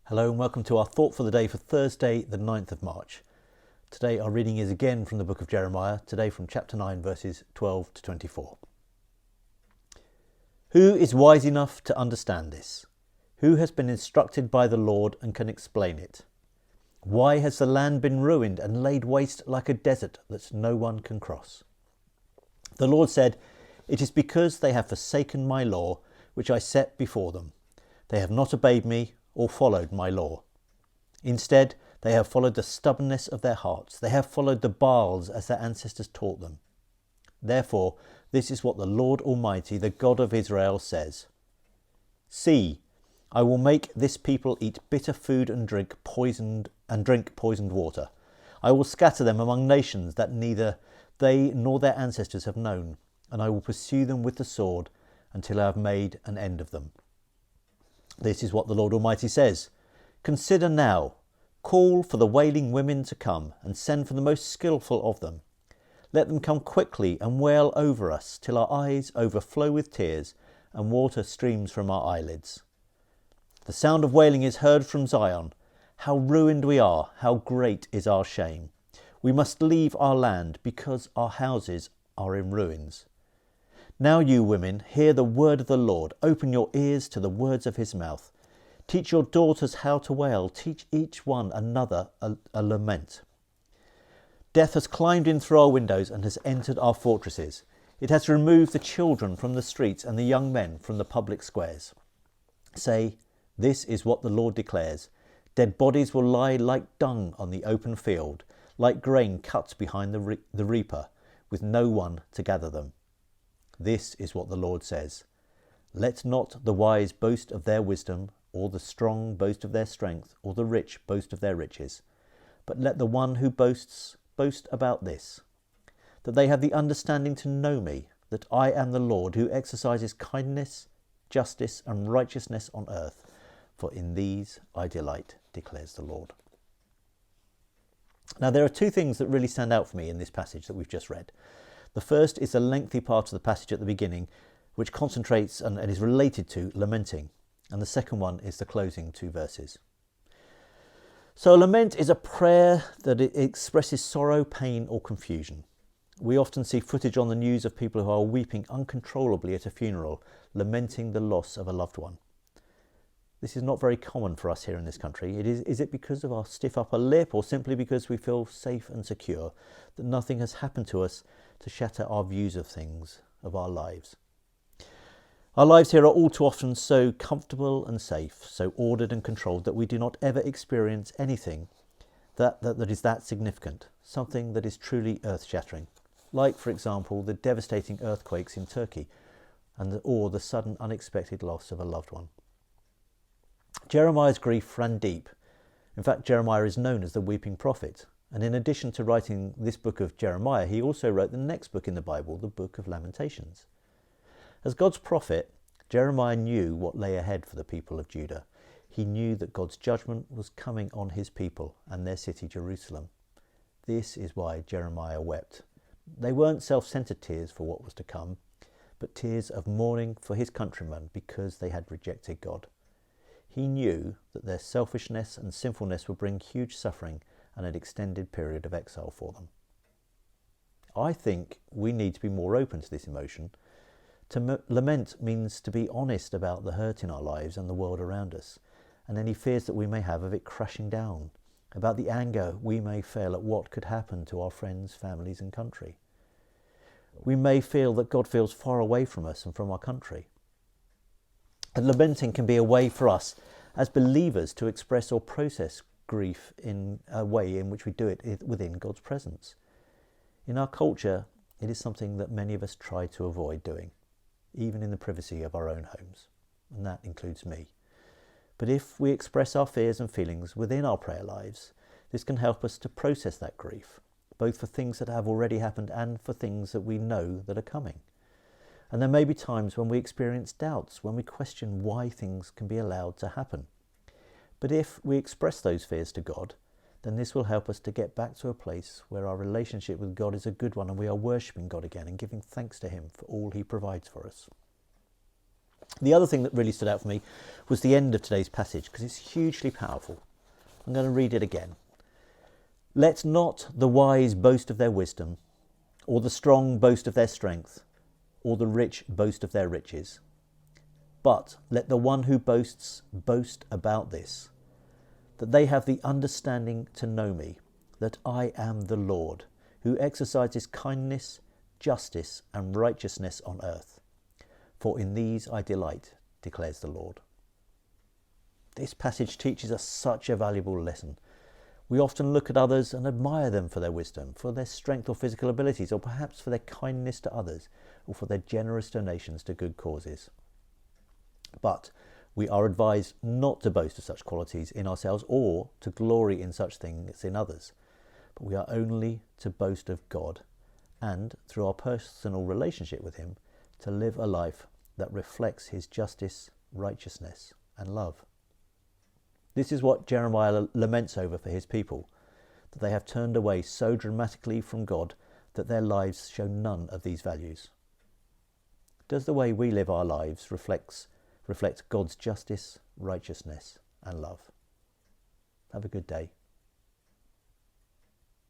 Hello and welcome to our thought for the day for Thursday, the 9th of March. Today our reading is again from the book of Jeremiah, today from chapter 9 verses 12 to 24. Who is wise enough to understand this? Who has been instructed by the Lord and can explain it? Why has the land been ruined and laid waste like a desert that no one can cross? The Lord said, "It is because they have forsaken my law, which I set before them. They have not obeyed me or followed my law. Instead, they have followed the stubbornness of their hearts. They have followed the Baals as their ancestors taught them. Therefore, this is what the Lord Almighty, the God of Israel, says. See, I will make this people eat bitter food and drink poisoned water. I will scatter them among nations that neither they nor their ancestors have known, and I will pursue them with the sword until I have made an end of them. This is what the Lord Almighty says. Consider now, call for the wailing women to come, and send for the most skillful of them. Let them come quickly and wail over us, till our eyes overflow with tears, and water streams from our eyelids. The sound of wailing is heard from Zion. How ruined we are, how great is our shame. We must leave our land, because our houses are in ruins. Now you women, hear the word of the Lord. Open your ears to the words of his mouth. Teach your daughters how to wail. Teach each one another a lament. Death has climbed in through our windows and has entered our fortresses. It has removed the children from the streets and the young men from the public squares. Say, this is what the Lord declares. Dead bodies will lie like dung on the open field, like grain cut behind the reaper, with no one to gather them. This is what the Lord says. Let not the wise boast of their wisdom, or the strong boast of their strength, or the rich boast of their riches. But let the one who boasts boast about this, that they have the understanding to know me, that I am the Lord who exercises kindness, justice, and righteousness on earth. For in these I delight, declares the Lord. Now there are two things that really stand out for me in this passage that we've just read. The first is a lengthy part of the passage at the beginning, which concentrates and is related to lamenting. And the second one is the closing two verses. So a lament is a prayer that it expresses sorrow, pain or confusion. We often see footage on the news of people who are weeping uncontrollably at a funeral, lamenting the loss of a loved one. This is not very common for us here in this country. Is it because of our stiff upper lip, or simply because we feel safe and secure, that nothing has happened to us to shatter our views of things, of our lives? Our lives here are all too often so comfortable and safe, so ordered and controlled, that we do not ever experience anything that is that significant, something that is truly earth-shattering. Like, for example, the devastating earthquakes in Turkey, or the sudden unexpected loss of a loved one. Jeremiah's grief ran deep. In fact, Jeremiah is known as the weeping prophet. And in addition to writing this book of Jeremiah, he also wrote the next book in the Bible, the book of Lamentations. As God's prophet, Jeremiah knew what lay ahead for the people of Judah. He knew that God's judgment was coming on his people and their city, Jerusalem. This is why Jeremiah wept. They weren't self-centered tears for what was to come, but tears of mourning for his countrymen because they had rejected God. He knew that their selfishness and sinfulness would bring huge suffering and an extended period of exile for them. I think we need to be more open to this emotion. To lament means to be honest about the hurt in our lives and the world around us, and any fears that we may have of it crashing down, about the anger we may feel at what could happen to our friends, families and country. We may feel that God feels far away from us and from our country. And lamenting can be a way for us as believers to express or process grief in a way in which we do it within God's presence. In our culture, it is something that many of us try to avoid doing, even in the privacy of our own homes, and that includes me. But if we express our fears and feelings within our prayer lives, this can help us to process that grief, both for things that have already happened and for things that we know that are coming. And there may be times when we experience doubts, when we question why things can be allowed to happen. But if we express those fears to God, then this will help us to get back to a place where our relationship with God is a good one and we are worshipping God again and giving thanks to him for all he provides for us. The other thing that really stood out for me was the end of today's passage, because it's hugely powerful. I'm going to read it again. Let not the wise boast of their wisdom, or the strong boast of their strength, or the rich boast of their riches. But let the one who boasts boast about this, that they have the understanding to know me, that I am the Lord, who exercises kindness, justice, and righteousness on earth. For in these I delight, declares the Lord. This passage teaches us such a valuable lesson. We often look at others and admire them for their wisdom, for their strength or physical abilities, or perhaps for their kindness to others, or for their generous donations to good causes. But we are advised not to boast of such qualities in ourselves or to glory in such things in others. But we are only to boast of God and, through our personal relationship with Him, to live a life that reflects His justice, righteousness, and love. This is what Jeremiah laments over for his people, that they have turned away so dramatically from God that their lives show none of these values. Does the way we live our lives reflect God's justice, righteousness, and love? Have a good day.